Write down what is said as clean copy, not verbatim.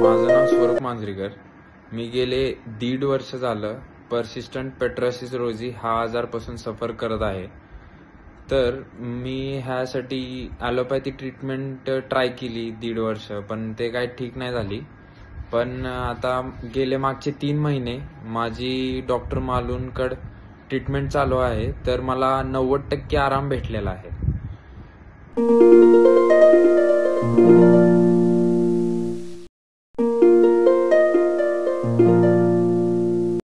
माझं नाव स्वरूप मांजरेकर. मी गेले 1.5 वर्ष झालं पर्सिस्टंट पेट्रोसिस रोजी हा आजारपासून सफर करत आहे. तर मी ह्यासाठी ॲलोपॅथी ट्रीटमेंट ट्राय केली 1.5 वर्ष, पण ते काही ठीक नाही झाली. पण आता गेले मागचे 3 महिने माझी डॉक्टर मालूनकड ट्रीटमेंट चालू आहे, तर मला 90% आराम भेटलेला आहे.